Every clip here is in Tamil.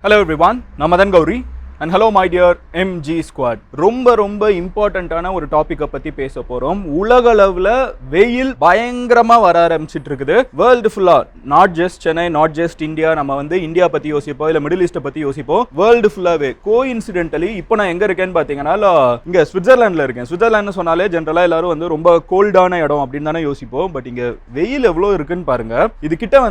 Hello everyone, Namadan Gauri and hello my dear MG squad. ரொம்ப இம்பார்ட்டண்ட்டான ஒரு டாபிக்கை பற்றி பேச போகிறோம். உலகளவில் வெயில் பயங்கரமாக வர ஆரம்பிச்சிட்டு இருக்குது. வேர்ல்டு ஃபுல்லாக, not just Chennai, not just India. நம்ம இந்தியா பற்றி யோசிப்போம், இல்லை மிடில் ஈஸ்ட்டை பற்றி யோசிப்போம். வேர்ல்டு ஃபுல்லாகவே கோஇன்சிடென்டலி இப்போ நான் எங்கே இருக்கேன்னு பார்த்தீங்கன்னா இங்கே சுவிட்சர்லாண்டில் இருக்கேன். சுவிட்சர்லாண்டு சொன்னாலே ஜென்ரலாக எல்லாரும் ரொம்ப கோல்டான இடம் அப்படின்னு தானே யோசிப்போம். பட் இங்கே வெயில் எவ்வளோ இருக்குன்னு பாருங்க. இது கிட்ட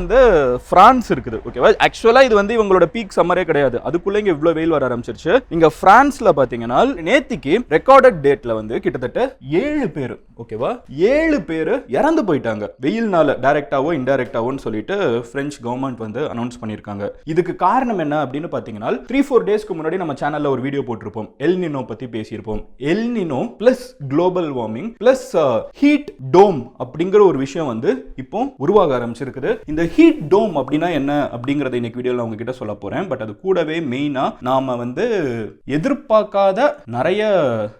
பிரான்ஸ் இருக்குது. ஓகேவா, ஆக்சுவலாக இது இவங்களோட பீக் சம்மரே கிடையாது. அதுக்குள்ளே இங்கே இவ்வளோ வெயில் வர ஆரம்பிச்சிருச்சு. இங்க பிரான்ஸ்ல பாத்தீங்கன்னா நேத்திக்கு ரெக்கார்டட் டேட்ல கிட்டத்தட்ட 7 பேர், ஓகேவா, 7 பேர் இறந்து போயிட்டாங்க வெயில்னால, டைரக்டாவோ இன்டைரக்டாவோன்னு சொல்லிட்டு பிரெஞ்சு கவர்மெண்ட் அனௌன்ஸ் பண்ணிருக்காங்க. இதுக்கு காரணம் என்ன அப்படின்னு பாத்தீங்கன்னா 3-4 டேஸ்க்கு முன்னாடி நம்ம சேனல்ல ஒரு வீடியோ போட்டிருப்போம், எல் நினோ பத்தி பேசியிருப்போம். El Nino plus global warming plus heat dome அப்படிங்கிற ஒரு விஷயம் இப்போ உருவாக ஆரம்பிச்சிருக்குது. இந்த ஹீட் டோம் அப்படின்னா என்ன அப்படிங்கறத இன்னைக்கு வீடியோல உங்ககிட்ட சொல்ல போறேன். பட் அது கூடவே மெயினா நாம எதிர்பார்க்காத நிறைய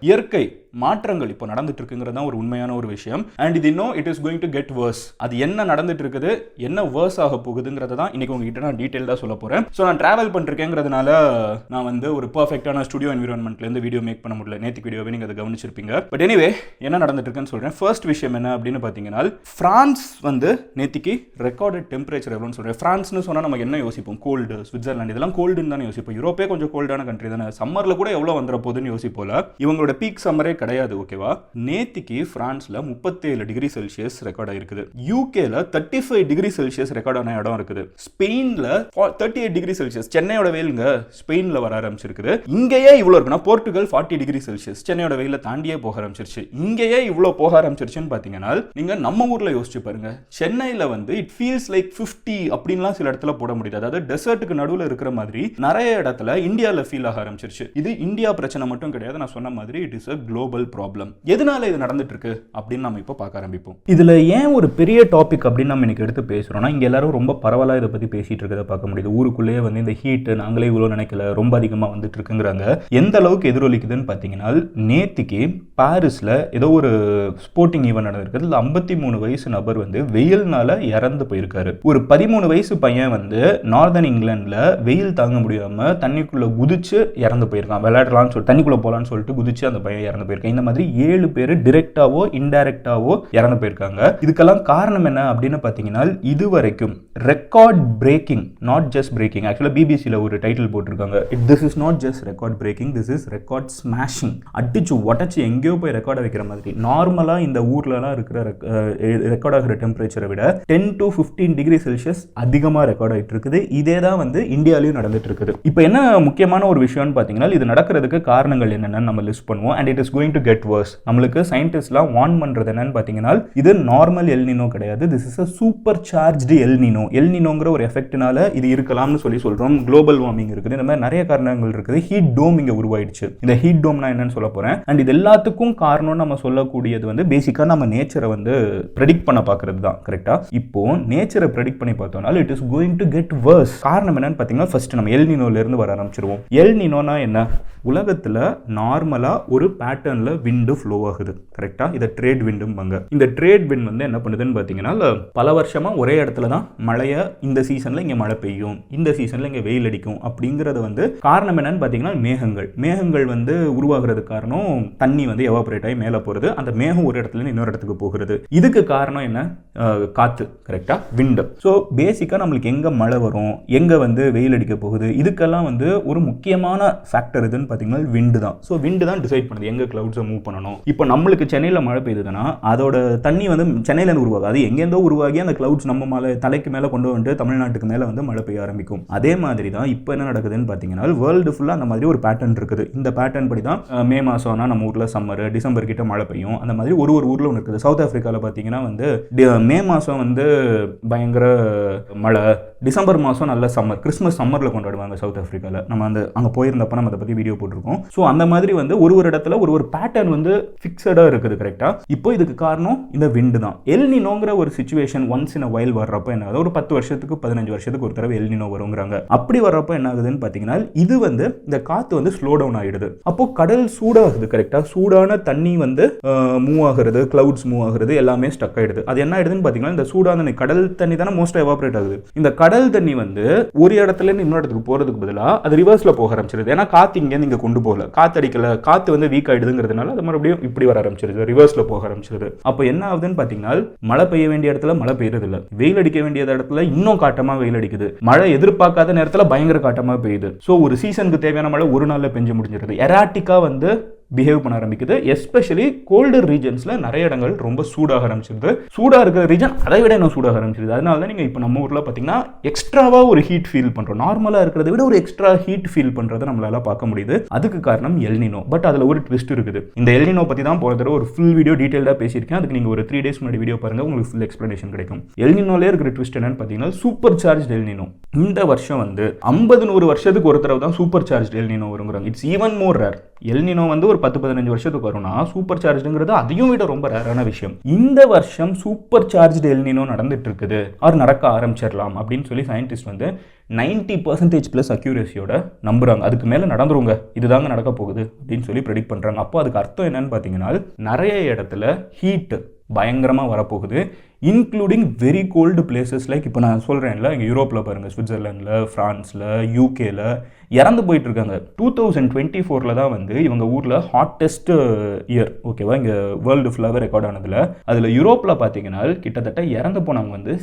இயற்கை மாற்றங்கள் இப்போ நடந்துட்டு இருக்குங்கிறது ஒரு உண்மையான ஒரு விஷயம். அண்ட் இது இன்னும் it is going to get worse. அது என்ன நடந்துட்டு இருக்குது, என்ன வர்ஸ் ஆக போகுதுங்கிறத தான் இன்னைக்கு உங்ககிட்ட நான் டீடைல்டா சொல்ல போறேன். ஸோ நான் டிராவல் பண்ணிருக்கேங்கிறதுனால நான் ஒரு பர்ஃபெக்டான ஸ்டுடியோ என்விரான்மெண்ட்ல இருந்து வீடியோ மேக் பண்ண முடியல. நேற்று வீடியோவை நீங்க அதை கவனிச்சிருப்பீங்க. பட் எனிவே என்ன நடந்துட்டு இருக்குன்னு சொல்றேன். ஃபர்ஸ்ட் விஷயம் என்ன அப்படின்னு பாத்தீங்கன்னா, பிரான்ஸ் நேத்திக்கு ரெக்கார்டட் டெம்பரேச்சர் எவ்வளோன்னு சொல்றேன். பிரான்ஸ்னு சொன்னா நம்ம என்ன யோசிப்போம், கோல்டு. சுவிட்சர்லாந்து இதெல்லாம் கோல்டுன்னு தானே யோசிப்போம். யூரோப்பே கொஞ்சம் கோல்டான கண்ட்ரி தானே. சம்மர்ல கூட எவ்வளவு வந்துற போகுதுன்னு யோசிப்போல. இவங்களோட பீக் சம்மரே கிடையாது. ஓகேவா, நேத்திக்கு பிரான்ஸ்ல 37 டிகிரி செல்சியஸ் ரெக்கார்ட் ஆயிருக்குது. யூகேல 35 டிகிரி செல்சியஸ் ரெக்கார்ட் ஆன இடம் இருக்குது. ஸ்பெயின்ல 38 டிகிரி செல்சியஸ், சென்னையோட வெயிலுங்க ஸ்பெயின்ல வர ஆரம்பிச்சிருக்குது. இங்கேயே இவ்வளவு இருக்குன்னா போர்ச்சுகல் 40 டிகிரி செல்சியஸ், சென்னையோட வெயில தாண்டியே போக ஆரம்பிச்சிருச்சு. இங்கேயே இவ்வளவு போக ஆரம்பிச்சிருச்சுன்னு பாத்தீங்கன்னா நீங்க நம்ம ஊர்ல யோசிச்சு பாருங்க. சென்னையில இட் ஃபீல்ஸ் லைக் 50 அப்படின்லாம் சில இடத்துல போட முடியாது. அதாவது டெசர்ட்டுக்கு நடுவில் இருக்கிற மாதிரி நிறைய இடத்துல இந்தியாவில் ஃபீல் ஆக ஆரம்பிச்சிருச்சு. இது இந்தியா பிரச்சனை மட்டும் கிடையாது. நான் சொன்ன மாதிரி it is a global problem. எதனால இது நடந்துட்டு இருக்கு அப்படின்னு நம்ம இப்போ பார்க்க ஆரம்பிப்போம். இதுல ஏன் ஒரு பெரிய டாபிக் அப்படின்னு நம்ம இன்னைக்கு எடுத்து பேசுறோம்னா, இங்க எல்லாரும் ரொம்ப பரவலா இதை பத்தி பேசிட்டு இருக்கிறத பார்க்க முடியுது. ஊருக்குள்ளேயே இந்த ஹீட் நாங்களே இவ்வளவு நினைக்கல, ரொம்ப அதிகமா வந்துட்டு இருக்குங்கிறாங்க. எந்த அளவுக்கு எதிரொலிக்குதுன்னு பாத்தீங்கன்னா, நேத்திக்கு பாரிஸ்ல ஏதோ ஒரு ஸ்போர்ட்டிங் ஈவென்ட் நடந்திருக்கு. 53 வயசு நபர் வெயில்னால இறந்து போயிருக்காரு. ஒரு 13 வயசு பையன் நார்தன் இங்கிலாந்துல வெயில் தாங்க முடியாம தண்ணிக்குள்ள குதிச்சு இறந்து போயிருக்கான். விளையாடலாம்னு சொல்லிட்டு தண்ணிக்குள்ள போலான்னு சொல்லிட்டு குதிச்சு அந்த பையன் இறந்து போயிருக்கான். இந்த மாதிரி 7 பேர் டிரெக்டாவோ இன்டைரக்டாவோ இறந்து போயிருக்காங்க. இதுக்கெல்லாம் காரணம் என்ன அப்படின்னு பாத்தீங்கன்னா, இதுவரைக்கும் record breaking, not just breaking. ஆக்சுவலா பிபிசில ஒரு டைட்டில் போட்டிருக்காங்க, this is not just record breaking, this is record smashing. அடிச்சு உடச்சு எங்கேயோ போய் ரெக்கார்ட் வைக்கிற மாதிரி. நார்மலா இந்த ஊர்லலாம் இருக்கிற ரெக்கார்ட் ஆகிற டெம்பரேச்சரை விட 10 to 15 டிகிரி செல்சியஸ் அதிகமா ரெக்கார்ட் ஆகிட்டு இருக்குது. இதே தான் இந்தியாலையும் நடந்துட்டு இருக்குது. இப்போ என்ன முக்கியமான ஒரு விஷயம்னு பாத்தீங்கன்னா, இது நடக்கிறதுக்கு காரணங்கள் என்னென்னு நம்ம லிஸ்ட் பண்ணுவோம். And it is going to get worse. நம்மளுக்கு சயின்டிஸ்ட்லாம் வார்ன் பண்றது என்னன்னு பாத்தீங்கன்னா, இது நார்மல் எல் நினோ கிடையாது, this is a super charged El Nino. El நினோங்கிற ஒரு எஃபெக்ட்னால இது இருக்கலாம்னு சொல்றோம். குளோபல் வார்மிங் இருக்குது, இந்த மாதிரி நிறைய காரணங்கள் இருக்குது. ஹீட் டோம் இங்க உருவாயிடுச்சு. இந்த ஹீட் டோம்னா என்னன்னு சொல்ல போறேன். அண்ட் இது எல்லாத்துக்கும் காரணம் நம்ம சொல்லக்கூடியது பேசிக்கா நம்ம நேச்சரை ப்ரெடிக்ட் பண்ண பாக்குறது தான். கரெக்டா? இப்போ நேச்சரை ப்ரெடிக்ட் பண்ணி பார்த்தோம்னா it is going to get worse. காரணம் என்னன்னு பாத்தீங்கன்னா, ஃபர்ஸ்ட் நம்ம எல் நினோல இருந்து வர ஆரம்பிச்சிருவோம். எல் நினோனா என்ன? உலகத்துல நார்மலா ஒரு பேட்டர்ன்ல விண்டு ஃப்ளோ ஆகுது. கரெக்டா? இதை ட்ரேட் விண்டும்பாங்க. இந்த ட்ரேட் விண்ட் என்ன பண்ணுதுன்னு பாத்தீங்கன்னா, பல வருஷமா ஒரே இடத்துல தான் மழையை, இந்த சீசன்ல இங்க மழை பெய்யும், இந்த சீசன்ல இங்க வெயில் அடிக்கும் அப்படிங்கறது காரணம் என்னன்னு பாத்தீங்கன்னா, மேகங்கள் உருவாகிறது காரணம் தண்ணி எவாபரேட் ஆகி மேல போறது. அந்த மேகம் ஒரு இடத்துல இருந்து இன்னொரு இடத்துக்கு போகிறது. இதுக்கு காரணம் என்ன? காத்து. கரெக்டா? விண்டு. ஸோ பேசிக்கா நம்மளுக்கு எங்க மழை வரும், எங்க வெயில் அடிக்க போகுது, இதுக்கெல்லாம் ஒரு முக்கியமான ஃபேக்டர் எதுன்னு பாத்தீங்கன்னா விண்டு தான். ஸோ விண்டு தான் டிசைட் பண்ணுது எங்க கிளவுட்ஸை மூவ் பண்ணணும். இப்போ நம்மளுக்கு சென்னையில் மழை பெய்யுதுன்னா அதோட தண்ணி சென்னையில இருந்து உருவாகும். அது எங்கேருந்தோ உருவாகி அந்த கிளவுட்ஸ் நம்ம தலைக்கு மேல கொண்டு வந்து தமிழ்நாட்டுக்கு மேல மழை பெய்ய ஆரம்பிக்கும். அதே மாதிரி தான் இப்போ என்ன நடக்குதுன்னு பாத்தீங்கன்னா, வேர்ல்டு ஃபுல்லா அந்த மாதிரி ஒரு பேட்டர்ன் இருக்குது. இந்த பேட்டர்ன் படி தான் மே மாசம்னா நம்ம ஊர்ல சம்மர், டிசம்பர் கிட்ட மழை பெய்யும். அந்த மாதிரி ஒரு ஊர்ல ஒன்று இருக்குது. சவுத் ஆப்பிரிக்கால பாத்தீங்கன்னா மே மாசம் பயங்கர மழை, டிசம்பர் மாசம் நல்ல சம்மர், கிறிஸ்மஸ் சம்மர்ல கொண்டாடுவாங்க சவுத் ஆப்பிரிக்கால. நம்ம அங்க போயிருந்தப்ப நம்ம அதை பத்தி வீடியோ போட்டிருக்கோம். ஸோ அந்த மாதிரி ஒரு இடத்துல ஒரு பேட்டர்ன் வந்து ஃபிக்ஸடா இருக்குது கரெக்டா. இப்போ இதுக்கு காரணம் இந்த விண்டு தான். எல்னினோங்கிற ஒரு situation once in a while வர்றப்போ என்ன ஆகுது, ஒரு 10 வருஷத்துக்கு 15 வருஷத்துக்கு ஒரு தடவை எல்னினோ வருங்கிறாங்க. அப்படி வர்றப்போ என்ன ஆகுதுன்னு பாத்தீங்கன்னா இது வந்து இந்த காத்து வந்து ஸ்லோ டவுன் ஆயிடுது. அப்போ கடல் சூடாகுது கரெக்டா. சூடான தண்ணி வந்து மூவ் ஆகுறது, கிளவுட்ஸ் மூவ் ஆகுறது, எல்லாமே ஸ்டக் ஆயிடுது. அது என்ன ஆயிடுதுன்னு பாத்தீங்கன்னா இந்த சூடான கடல் தண்ணி தானே மோஸ்ட் எவாபரேட் ஆகுது. இந்த கடல் தண்ணி வந்து ஒரு இடத்துல இருந்து இன்னொரு இடத்துக்கு போறதுக்கு பதிலா அது ரிவர்ஸ்ல போக ஆரம்பிச்சிருது. ஏன்னா காத்து இங்க இங்க கொண்டு போகல, காத்து அடிக்கல, காத்து வந்து வீக் ஆயிடுதுங்கிறதுனால அது மறுபடியும் இப்படி வர ஆரம்பிச்சிருது, ரிவர்ஸ்ல போக ஆரம்பிச்சிருது. அப்போ என்ன ஆகுதுன்னு பாத்தீங்கன்னா மழை பெய்ய வேண்டிய இடத்துல மழை பெய்யறது இல்ல, வெயில் அடிக்க வேண்டிய இடத்துல இன்னும் காட்டமா வெயில் அடிக்குது, மழை எதிர்பார்க்காத நேரத்துல பயங்கர காட்டமா பெய்யுது. சோ ஒரு சீசனுக்கு தேவையான மழை ஒரு நாள்ல பெஞ்சு முடிஞ்சிருது. எராட்டிக்கா வந்து பிஹேவ் பண்ண ஆரம்பிக்குது. எஸ்பெஷலி கோல்டர் ரீஜன்ஸ்ல நிறைய இடங்கள் ரொம்ப சூடாக ஆரம்பிச்சிருது. சூடாக இருக்கிற ரீஜன் அதை விட இன்னும் சூடாக ஆரம்பிச்சிருது. அதனால தான் நீங்கள் இப்போ நம்ம ஊரில் பார்த்தீங்கன்னா எக்ஸ்ட்ராவா ஒரு ஹீட் ஃபீல் பண்ணுறோம். நார்மலாக இருக்கிறத விட ஒரு எக்ஸ்ட்ரா ஹீட் ஃபீல் பண்ணுறதை நம்மளால பார்க்க முடியுது. அதுக்கு காரணம் எல்னினோ. பட் அதில் ஒரு ட்விஸ்ட் இருக்குது. இந்த எல்னினோ பற்றி தான் போன தடவை ஒரு ஃபுல் வீடியோ டீட்டெயிலாக பேசியிருக்கேன். அதுக்கு நீங்கள் ஒரு 3 days முன்னாடி வீடியோ பாருங்க, உங்களுக்கு ஃபுல் எக்ஸ்பிளனேஷன் கிடைக்கும். எல்னினோலே இருக்கிற ட்விஸ்ட் என்னன்னு பார்த்தீங்கன்னா சூப்பர் சார்ஜ் எல்னினோ. இந்த வருஷம் வந்து 50-100 வருஷத்துக்கு ஒரு தடவை தான் சூப்பர் சார்ஜ் எல்னினோ வருங்கிறாங்க. It's even more rare. El Nino வந்து ஒரு 10-15 வருஷத்துக்கு வரும்னா சூப்பர் சார்ஜ்ங்கிறது அதையும் விட ரொம்ப ரேரான விஷயம். இந்த வருஷம் சூப்பர் சார்ஜ் எல்னினோ நடந்துட்டு இருக்குது, ஆர் நடக்க ஆரம்பிச்சிடலாம் அப்படின்னு சொல்லி சயின்டிஸ்ட் வந்து 90% அக்யூரேசியோட நம்புறாங்க. அதுக்கு மேல நடந்துருங்க, இதுதாங்க நடக்க போகுது அப்படின்னு சொல்லி ப்ரெடிக்ட் பண்றாங்க. அப்போ அதுக்கு அர்த்தம் என்னன்னு பாத்தீங்கன்னா நிறைய இடத்துல ஹீட் பயங்கரமா வரப்போகுது, including very gold places. Like இப்போ நான் சொல்கிறேன்ல, இங்கே யூரோப்பில் பாருங்கள், சுவிட்சர்லாண்டில், ஃப்ரான்ஸில், யூகேல இறந்து போயிட்டு இருக்காங்க. 2024 தான் வந்து இவங்க ஊரில் ஹாட்டஸ்ட் இயர், ஓகேவா, இங்கே வேர்ல்டு ஃபுல்லாகவே ரெக்கார்ட் ஆனதில். அதில் யூரோப்பில் பார்த்தீங்கன்னா கிட்டத்தட்ட இறந்து போனவங்க வந்து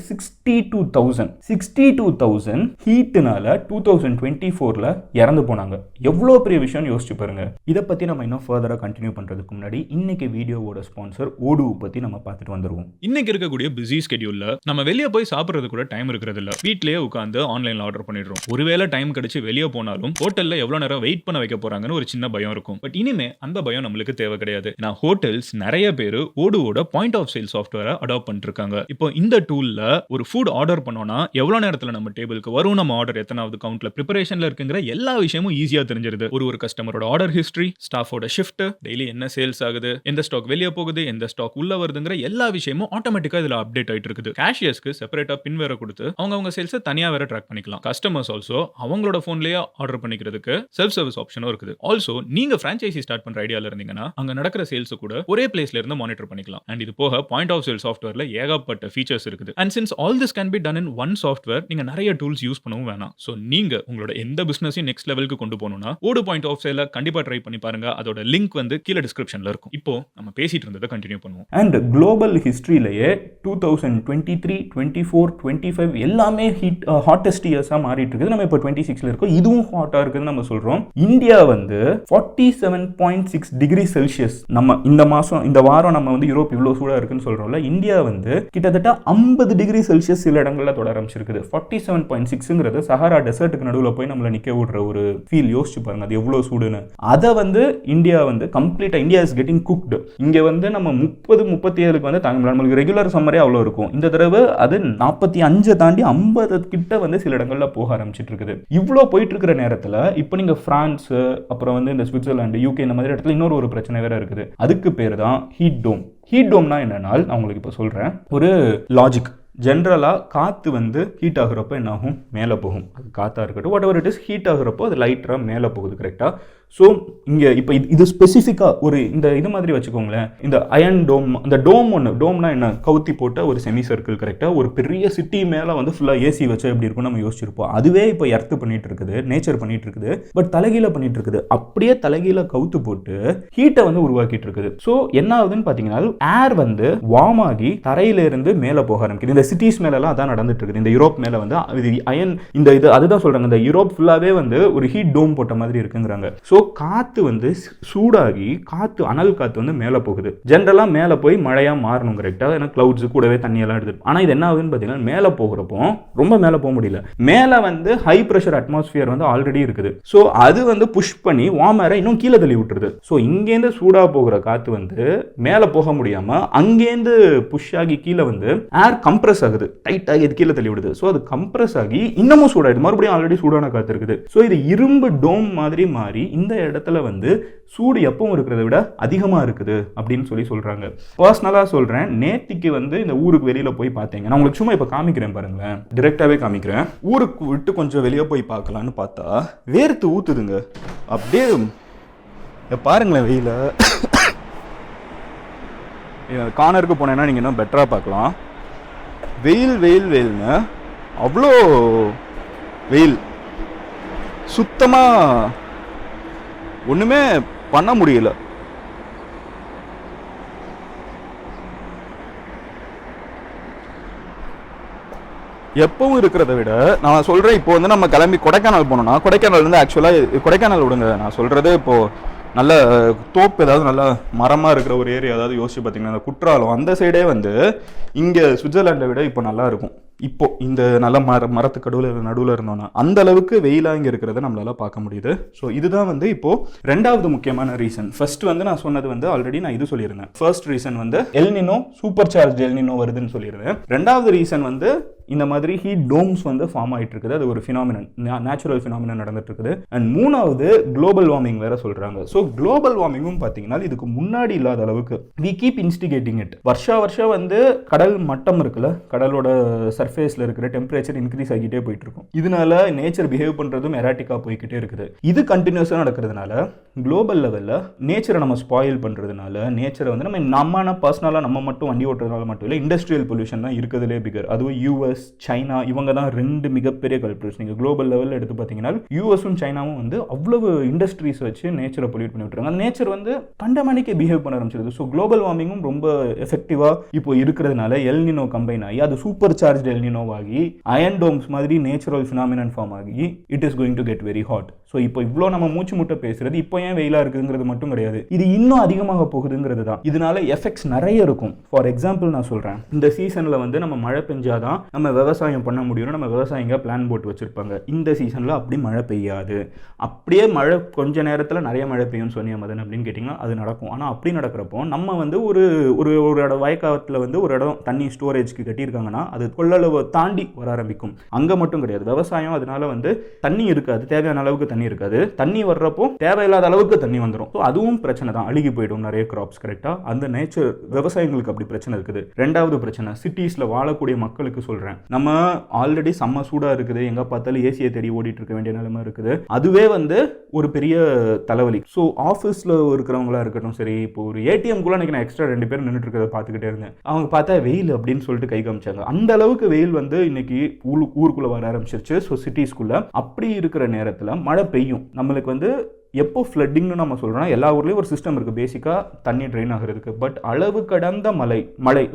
62,000 ஹீட்டுனால 2024 இறந்து போனாங்க. எவ்வளோ பெரிய விஷயம்னு யோசிச்சு பாருங்க. இதை பற்றி நம்ம இன்னும் ஃபர்தராக கண்டினியூ பண்ணுறதுக்கு முன்னாடி இன்னைக்கு வீடியோவோட ஸ்பான்சர் ஓடு பற்றி நம்ம பார்த்துட்டு வந்துடுவோம். இன்னைக்கு இருக்கக்கூடிய பிஸி ஸ்கெடியூல்ல நம்ம வெளியே போய் சாப்பிடுறது கூட டைம் இருக்கிறது இல்ல. வீட்லயே உட்காந்து ஆன்லைன்ல ஆர்டர் பண்ணிடுறோம். ஒருவேளை டைம் கிடைச்சு வெளியே போனாலும் ஹோட்டல்ல எவ்வளவு நேரம் வெயிட் பண்ண வைக்க போறாங்கன்னு ஒரு சின்ன பயம் இருக்கும். பட் இனிமே அந்த பயம் நம்மளுக்கு தேவை கிடையாது. நான் ஹோட்டல்ஸ் நிறைய பேர் ஓடுவோட பாயிண்ட் ஆஃப் சேல் சாஃப்ட்வேரை அடாப்ட் பண்ணிட்டு இருக்காங்க. இப்போ இந்த டூல்ல ஒரு ஃபுட் ஆர்டர் பண்ணோம்னா எவ்வளவு நேரத்துல நம்ம டேபிளுக்கு வரும், நம்ம ஆர்டர் எத்தனாவது கவுண்ட்ல ப்ரிப்பரேஷன்ல இருக்குங்கிற எல்லா விஷயமும் ஈஸியா தெரிஞ்சிருது. ஒரு கஸ்டமரோட ஆர்டர் ஹிஸ்டரி, ஸ்டாஃபோட ஷிஃப்ட், டெய்லி என்ன சேல்ஸ் ஆகுது, எந்த ஸ்டாக் வெளியே போகுது, எந்த ஸ்டாக் உள்ள வருதுங்கிற எல்லா விஷயமும் ஆட்டோமேட்டிக்கா இதுல அப்டேட் ஆயிட்டு இருக்குது. கேஷியர்ஸ்க்கு செப்பரேட்டா பின் வேற கொடுத்து அவங்க சேல்ஸை தனியா வேற ட்ராக் பண்ணிக்கலாம். கஸ்டமர்ஸ் ஆல்சோ அவங்களோட போன்லயே ஆர்டர் பண்ணிக்கிறதுக்கு செல்ஃப் சர்வீஸ் ஆப்ஷனும் இருக்குது. ஆல்சோ நீங்க பிரான்ச்சைசி ஸ்டார்ட் பண்ற ஐடியால இருந்தீங்கன்னா அங்க நடக்கிற சேல்ஸ் கூட ஒரே பிளேஸ்ல இருந்து மானிட்டர் பண்ணிக்கலாம். அண்ட் இது போக பாயிண்ட் ஆஃப் சேல் சாஃப்ட்வேர்ல ஏகப்பட்ட ஃபீச்சர்ஸ் இருக்குது. And since all this can be done in one software, நீங்க நிறைய டூல்ஸ் யூஸ் பண்ணவும் வேணாம். சோ நீங்க உங்களோட எந்த பிசினஸையும் நெக்ஸ்ட் லெவலுக்கு கொண்டு போகணும்னா ஓடு பாயிண்ட் ஆஃப் சேல கண்டிப்பா ட்ரை பண்ணி பாருங்க. அதோட லிங்க் வந்து கீழே டிஸ்கிரிப்ஷன்ல இருக்கும். இப்போ நம்ம பேசிட்டு இருந்ததை கண்டினியூ பண்ணுவோம். அண்ட் குளோபல் ஹிஸ்டரியிலேயே 2023, 24, 25 எல்லாமே ஹாட்டஸ்ட் இயர்ஸா மாறிட்டு இருக்குது. நம்ம இப்போ 26ல இருக்கோம், இதுவும் ஹாட்டா இருக்குதுன்னு நம்ம சொல்றோம். இந்தியா வந்து 47.6 டிகிரி செல்சியஸ். நம்ம இந்த வாரம் நம்ம வந்து யூரோப் இவ்வளவு சூடா இருக்குன்னு சொல்றோம்ல, இந்தியா வந்து கிட்டத்தட்ட 50 டிகிரி செல்சியஸ் சில இடங்கள்ல தொட ஆரம்பிச்சிருக்குது. 47.6ங்கிறது சஹாரா டெசர்ட்டுக்கு நடுவுல போய் நம்மள நிக்க விடுற ஒரு ஃபீல். யோசிச்சு பாருங்க அது எவ்வளவு சூடுன்னு. அதை வந்து இந்தியா வந்து கம்ப்ளீட்டா இந்தியா இஸ் கெட்டிங் குக்டு. இங்க வந்து நம்ம 30-37க்கு வந்து நம்மளுக்கு ரெகுலர் சம்மரே அவ்வளோ இருக்கும். இந்த தடவை அது 45 தாண்டி 50 கிட்ட வந்து சில இடங்கள்ல போக ஆரம்பிச்சிட்டு இருக்குது. இவ்வளோ போயிட்டு இருக்கிற நேரத்தில் இப்போ நீங்க பிரான்ஸ், அப்புறம் வந்து இந்த சுவிட்சர்லாந்து, யூகே இந்த மாதிரி இடத்துல இன்னொரு பிரச்சனை வேற இருக்குது. அதுக்கு பேர் தான் ஹீட் டோம். ஹீட் டோம்னா என்னன்னா நான் உங்களுக்கு இப்போ சொல்றேன் ஒரு லாஜிக். ஜென்ரலாக காற்று வந்து ஹீட் ஆகுறப்போ என்ன ஆகும், மேலே போகும். அது காற்றா இருக்கட்டும், whatever it is, heat ஆகுறப்போ அது லைட்டராக மேலே போகுது கரெக்டாக. ஸோ இங்கே இப்போ இது ஸ்பெசிஃபிக்காக ஒரு இது மாதிரி வச்சுக்கோங்களேன். இந்த அயன் டோம், இந்த டோம்னா என்ன, கவுத்தி போட்ட ஒரு செமி சர்க்கிள் கரெக்டாக. ஒரு பெரிய சிட்டி மேலே வந்து ஃபுல்லாக ஏசி வச்சா எப்படி இருக்கும் நம்ம யோசிச்சிருப்போம். அதுவே இப்போ எர்த்து பண்ணிட்டு இருக்குது, நேச்சர் பண்ணிட்டு இருக்குது. பட் தலைகீழ பண்ணிட்டு இருக்குது. அப்படியே தலைகீழ கவுத்து போட்டு ஹீட்டை வந்து உருவாக்கிட்டு இருக்குது. ஸோ என்ன ஆகுதுன்னு பார்த்தீங்கன்னா ஏர் வந்து வார்ம் ஆகி தரையிலிருந்து மேலே போக ஆரம்பிக்குது. இந்த சிட்டிஸ் மேலெல்லாம் அதான் நடந்துட்டு இருக்குது. இந்த யூரோப் மேலே வந்து அயன் அதுதான் சொல்றாங்க. இந்த யூரோப் ஃபுல்லாவே வந்து ஒரு ஹீட் டோம் போட்ட மாதிரி இருக்குங்கிறாங்க. ஸோ காத்து வந்து சூடாகி அனல் காத்து வந்து மேலே போகுது. ஜென்ரலா மேலே போய் மழையா மாறணும் கரெக்டா. ஏன்னா கிளவுட்ஸ் கூடவே தண்ணி எல்லாம் எடுத்து. ஆனா இது என்ன ஆகுதுன்னு பார்த்தீங்கன்னா மேலே போகிறப்போ ரொம்ப மேலே போக முடியல. மேலே வந்து ஹை ப்ரெஷர் அட்மாஸ்பியர் வந்து ஆல்ரெடி இருக்குது. ஸோ அது வந்து புஷ் பண்ணி வார்ம் ஏரை இன்னும் கீழே தள்ளி விட்டுருது. ஸோ இங்கேருந்து சூடா போகிற காத்து வந்து மேலே போக முடியாம அங்கேருந்து புஷ் ஆகி கீழே வந்து ஏர் கம்ப்ரஸ் ஆகுது, டைட் ஆகி கீழே தள்ளி விடுது. ஸோ அது கம்ப்ரஸ் ஆகி இன்னமும் சூடாயிடுது. மறுபடியும் ஆல்ரெடி சூடான காத்து இருக்குது. ஸோ இது இரும்பு டோம் மாதிரி மாறி இந்த அந்த இடத்துல வந்து சூடு எப்பவும் இருக்கிறத விட அதிகமாக இருக்குது அப்படின்னு சொல்கிறாங்க. பர்சனலாக சொல்கிறேன், நேத்திக்கு வந்து இந்த ஊருக்கு வெளியில் போய் பார்த்தீங்க, நான் உங்களுக்கு சும்மா இப்போ காமிக்கிறேன் பாருங்களேன், டிரெக்டாகவே காமிக்கிறேன். ஊருக்கு விட்டு கொஞ்சம் வெளியே போய் பார்க்கலான்னு பார்த்தா வேர்த்து ஊற்றுதுங்க அப்படியே. பாருங்களேன் வெயில. கார்னருக்கு போனேன்னா நீங்கள் இன்னும் பெட்டராக பார்க்கலாம். வெயில்னு அவ்வளோ வெயில், சுத்தமாக ஒன்றுமே பண்ண முடியல. எப்பவும் இருக்கிறத விட நான் சொல்கிறேன், இப்போ வந்து நம்ம கிளம்பி கொடைக்கானல் போனோம்னா, கொடைக்கானல் வந்து ஆக்சுவலாக கொடைக்கானல் விடுங்க, நான் சொல்கிறது இப்போது நல்ல தோப்பு ஏதாவது நல்ல மரமாக இருக்கிற ஒரு ஏரியா ஏதாவது யோசிச்சு பார்த்தீங்கன்னா, அந்த குற்றாலம் அந்த சைடே வந்து இங்கே சுவிட்சர்லாண்டை விட இப்போ நல்லா இருக்கும். இப்போ இந்த நல்ல மரத்து நடுவில் இருந்தோம்னா அந்த அளவுக்கு வெயிலாக இங்கே இருக்கிறத நம்மளால பார்க்க முடியுது. ஸோ இதுதான் வந்து இப்போ ரெண்டாவது முக்கியமான ரீசன். ஃபர்ஸ்ட் வந்து நான் சொன்னது வந்து ஆல்ரெடி நான் இது சொல்லியிருந்தேன். ஃபர்ஸ்ட் ரீசன் வந்து எல்னினோ, சூப்பர் சார்ஜ் எல்னினோ வருதுன்னு சொல்லியிருந்தேன். ரெண்டாவது ரீசன் வந்து இந்த மாதிரி ஹீட் டோம்ஸ் வந்து ஃபார்ம் ஆகிட்டு இருக்குது, அது ஒரு ஃபினாமினன், நேச்சுரல் ஃபினாமினன் நடந்துட்டு இருக்குது. அண்ட் மூணாவது குளோபல் வார்மிங் வேற சொல்றாங்க. ஸோ குளோபல் வார்மிங்கும் பார்த்தீங்கன்னா இதுக்கு முன்னாடி இல்லாத அளவுக்கு வி கீப் இன்ஸ்டிகேட்டிங் இட். வருஷம் வந்து கடல் மட்டம் இருக்குல்ல, கடலோட சர்ஃபேஸ்ல இருக்கிற டெம்பரேச்சர் இன்க்ரீஸ் ஆகிட்டே போயிட்டு இருக்கும். இதனால நேச்சர் பிஹேவ் பண்றதும் எராட்டிக்கா போய்கிட்டே இருக்குது. இது கண்டினியூஸா நடக்கிறதுனால குளோபல் லெவல்ல நேச்சரை நம்ம ஸ்பாயில் பண்றதுனால, நேச்சரை வந்து நம்ம பர்சனலா நம்ம மட்டும் வண்டி ஓட்டுறதுனால மட்டும் இல்லை, இண்டஸ்ட்ரியல் பொல்யூஷன் தான் இருக்கிறதுலே பிகர். அதுவும் யூஎஸ், சைனா, இவங்க தான் ரெண்டு மிகப்பெரிய கல்பிரிட்ஸ். நீங்க குளோபல் லெவலில் எடுத்து பார்த்தீங்கன்னா யூஎஸும் சைனாவும் வந்து அவ்வளவு இண்டஸ்ட்ரீஸ் வச்சு நேச்சரை பொல்யூட் பண்ணி விட்டுறாங்க. அந்த நேச்சர் வந்து கண்டமேனிக்கே பிஹேவ் பண்ண ஆரம்பிச்சிருது. ஸோ குளோபல் வார்மிங்கும் ரொம்ப எஃபெக்டிவா இப்போ இருக்கிறதுனால எல்னினோ கம்பைன் ஆகி அது சூப்பர் சார்ஜ் எல்னினோ ஆகி அயன் டோம்ஸ் மாதிரி நேச்சுரல் ஃபினாமினன் ஃபார்ம் ஆகி it is going to get very hot. So இப்போ இவ்வளோ நம்ம மூச்சு முட்டை பேசுறது இப்போ ஏன் வெயிலா இருக்குங்கிறது மட்டும் கிடையாது, இது இன்னும் அதிகமாக போகுதுங்கிறது தான். இதனால எஃபெக்ட்ஸ் நிறைய இருக்கும். ஃபார் எக்ஸாம்பிள் நான் சொல்றேன், இந்த சீசன்ல வந்து நம்ம மழை பெஞ்சாதான் நம்ம விவசாயம் பண்ண முடியும், நம்ம விவசாயிங்க பிளான் போட்டு வச்சிருப்பாங்க. இந்த சீசன்ல அப்படி மழை பெய்யாது. அப்படியே மழை கொஞ்ச நேரத்தில் நிறைய மழை பெய்யும்னு சொன்னியா மதன் அப்படின்னு கேட்டிங்கன்னா அது நடக்கும். ஆனால் அப்படி நடக்கிறப்போ நம்ம வந்து ஒரு ஒரு இடம் வயக்காலத்தில் வந்து ஒரு இடம் தண்ணி ஸ்டோரேஜ்க்கு கட்டியிருக்காங்கன்னா அது கொள்ளளவை தாண்டி வர ஆரம்பிக்கும். அங்கே மட்டும் கிடையாது, விவசாயம் அதனால வந்து தண்ணி இருக்காது, தேவையான அளவுக்கு தண்ணி இருக்காது. தண்ணி வர்றப்போ தேவையில்லாத அளவுக்கு தண்ணி வந்துடும். ஸோ அதுவும் பிரச்சனை தான், அழுகி போயிடும் நிறைய கிராப்ஸ். கரெக்டாக அந்த நேச்சர் விவசாயிகளுக்கு அப்படி பிரச்சனை இருக்குது. ரெண்டாவது பிரச்சனை சிட்டிஸில் வாழக்கூடிய மக்களுக்கு சொல்கிறேன், நம்ம ஆல்ரெடி செம்ம சூடாக இருக்குது, எங்கே பார்த்தாலும் ஏசியை தேடி ஓடிட்டு இருக்க வேண்டிய நிலைமை இருக்குது. அதுவே வந்து ஒரு பெரிய தலைவலி. ஸோ ஆஃபீஸில் இருக்கிறவங்களா இருக்கட்டும் சரி, இப்போ ஒரு ஏடிஎம் கூட நான் எக்ஸ்ட்ரா 2 பேர் நின்றுட்டு இருக்கிறத பார்த்துக்கிட்டே இருந்தேன். அவங்க பார்த்தா வெயில் அப்படின்னு சொல்லிட்டு கை காமிச்சாங்க. அந்த அளவுக்கு வெயில் வந்து இன்னைக்கு ஊருக்குள்ளே வர ஆரம்பிச்சிருச்சு. ஸோ சிட்டிஸ்குள்ள அப்படி இருக்கிற நேரத்தில் மழை பெய்யும். நம்மளுக்கு வந்து எப்போ ஃப்ளட்டிங்னு நம்ம சொல்கிறோம்னா எல்லா ஊர்லேயும் ஒரு சிஸ்டம் இருக்குது பேசிக்காக தண்ணி ட்ரெயின் ஆகிறதுக்கு. பட் அளவு கடந்த மழை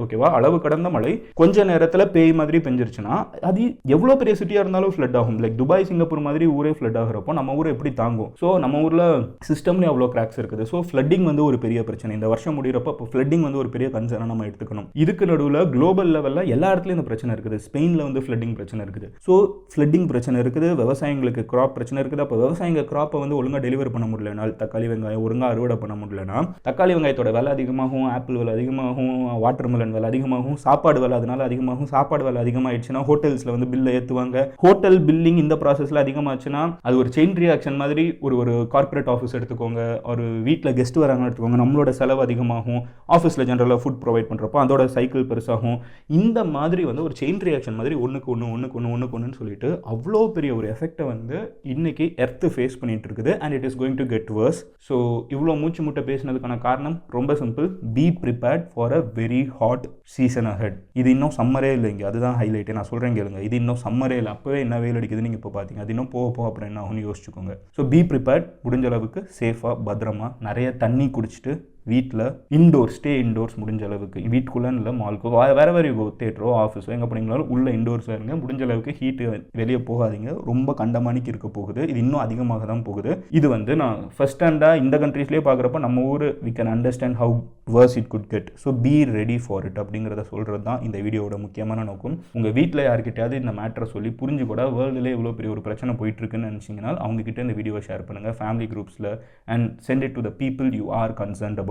ஓகேவா, அளவு கடந்த மழை கொஞ்ச நேரத்தில் பேய் மாதிரி பெஞ்சிருச்சுன்னா அது எவ்வளோ பெரிய சிட்டியாக இருந்தாலும் ஃப்ளட் ஆகும். லைக் துபாய், சிங்கப்பூர் மாதிரி ஊரே ஃப்ளட் ஆகிறப்போ நம்ம ஊரை எப்படி தாங்கும்? ஸோ நம்ம ஊரில் சிஸ்டம்லேயும் அவ்வளோ கிராக்ஸ் இருக்குது. ஸோ ஃப்ளட்டிங் வந்து ஒரு பெரிய பிரச்சனை. இந்த வருஷம் முடிகிறப்போ அப்போ ஃப்ளட்டிங் வந்து ஒரு பெரிய கன்சர்னாக நம்ம எடுத்துக்கணும். இதுக்கு நடுவில் குளோபல் லெவலில் எல்லா இடத்துலையும் இந்த பிரச்சனை இருக்குது. ஸ்பெயினில் வந்து ஃப்ளட்டிங் பிரச்சனை இருக்குது. ஸோ ஃப்ளட்டிங் பிரச்சனை இருக்குது, விவசாயிகளுக்கு கிராப் பிரச்சனை இருக்குது. அப்போ விவசாயிங்க கிராப்பை வந்து ஒழுங்காக டெலிவர் பண்ண முடியலனால், தக்காளி வெங்காயம் ஒழுங்காக அறுவடை பண்ண முடியலனா தக்காளி வெங்காயத்தோட விலை அதிகமாகும், ஆப்பிள் விலை அதிகமாகும், வாட்டர் மெலன் விலை அதிகமாகும், சாப்பாடு விலை அதனால அதிகமாகும். சாப்பாடு விலை அதிகமாகிடுச்சுன்னா ஹோட்டல்ஸில் வந்து பில்லை ஏற்றுவாங்க. ஹோட்டல் பில்லிங் இந்த ப்ராசஸில் அதிகமாச்சுன்னா அது ஒரு செயின் ரியாக்ஷன் மாதிரி. ஒரு கார்பரேட் ஆஃபீஸ் எடுத்துக்கோங்க, ஒரு வீட்டில் கெஸ்ட் வராங்க எடுத்துக்கோங்க, நம்மளோட செலவு அதிகமாகும். ஆஃபீஸில் ஜென்ரலாக ஃபுட் ப்ரொவைட் பண்ணுறப்போ அதோட சைக்கிள் பெருசாகும். இந்த மாதிரி வந்து ஒரு செயின் ரியாக்ஷன் மாதிரி ஒன்றுக்கு ஒன்றுன்னு சொல்லிட்டு அவ்வளோ பெரிய ஒரு எஃபெக்டை வந்து இன்னைக்கு எர்த்து ஃபேஸ் பண்ணிட்டு இருக்குது. And it is going to get worse. So இவ்வளோ மூச்சு முட்டை பேசினதுக்கான காரணம் ரொம்ப simple, be prepared for a very hot season ahead. இது இன்னும் சம்மரே இல்லைங்க, அதுதான் ஹைலைட்டே. நான் சொல்கிறேன் கேளுங்க, இது இன்னும் சம்மரே இல்லை. அப்போவே என்ன வெயில் அடிக்குது நீங்கள் இப்போ பார்த்தீங்க, அது இன்னும் போக அப்புறம் என்ன ஆகும்னு யோசிச்சுக்கோங்க. ஸோ பி ப்ரிப்பேர்ட், முடிஞ்ச அளவுக்கு சேஃபாக பத்திரமா நிறைய தண்ணி குடிச்சிட்டு வீட்டில் ஸ்டே இன்டோர்ஸ் முடிஞ்ச அளவுக்கு. வீட்டுக்குள்ளே இல்லை, மால்க்கோ வேறு வேறு தேட்டரோ ஆஃபீஸோ எங்கே போனீங்களாலும் உள்ள இன்டோர்ஸாக இருங்க. முடிஞ்ச அளவுக்கு ஹீட்டு வெளியே போகாதீங்க, ரொம்ப கண்டமானிக்கு இருக்க போகுது. இது இன்னும் அதிகமாக தான் போகுது. இது வந்து நான் ஃபர்ஸ்ட் ஹேண்டாக இந்த கண்ட்ரீஸ்லேயே பார்க்குறப்ப நம்ம ஊர் we can understand how worse it could get. So be ready for it அப்படிங்கிறத சொல்கிறது தான் இந்த வீடியோட முக்கியமான நோக்கம். உங்கள் வீட்டில் யார்கிட்டயாவது இந்த மேட்டரை சொல்லி புரிஞ்சு கூட வேர்ல்டுலேயே இவ்வளோ பெரிய ஒரு பிரச்சனை போயிட்டுருக்குன்னு நினச்சிங்கன்னா அவங்ககிட்ட இந்த வீடியோவை ஷேர் பண்ணுங்கள் ஃபேமிலி குரூப்ஸில் and send it to the people you are concerned about.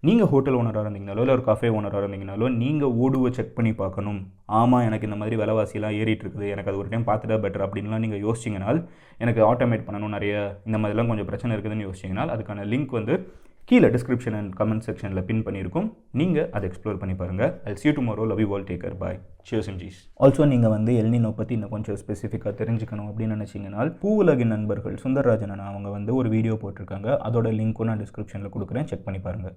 நீங்கள் ஹோட்டல் ஓனராக இருந்தீங்கனாலோ இல்லை ஒரு காஃபே ஓனராக இருந்தீங்கனாலோ நீங்கள் ஓடுவை செக் பண்ணி பார்க்கணும். ஆமாம், எனக்கு இந்த மாதிரி விலைவாசிலாம் ஏறிட்டு இருக்குது, எனக்கு அது ஒரு டைம் பார்த்துட்டா பெட்டர் அப்படின்லாம் நீங்கள் யோசிச்சிங்கனால், எனக்கு ஆட்டோமேட் பண்ணணும் நிறைய இந்த மாதிரிலாம் கொஞ்சம் பிரச்சனை இருக்குதுன்னு யோசிச்சிங்கனால், அதுக்கான லிங்க் வந்து கீழே டிஸ்கிரிப்ஷன் அண்ட் கமெண்ட் செக்ஷனில் பின் பண்ணியிருக்கும். நீங்கள் அதை எக்ஸ்ப்ளோர் பண்ணி பாருங்கள். I'll see you tomorrow. Love you all. Take care. Bye. Cheers and G's. Also நீங்கள் வந்து எல்னினோ பற்றி இன்னும் கொஞ்சம் ஸ்பெசிஃபிக்காக தெரிஞ்சுக்கணும் அப்படின்னு நினச்சிங்கனால், பூவுலகின் நண்பர்கள் சுந்தர்ராஜன் அவங்க வந்து ஒரு வீடியோ போட்டிருக்காங்க. அதோட லிங்க்கும் நான் டிஸ்கிரிப்ஷனில் கொடுக்குறேன். செக் பண்ணி பாருங்கள்.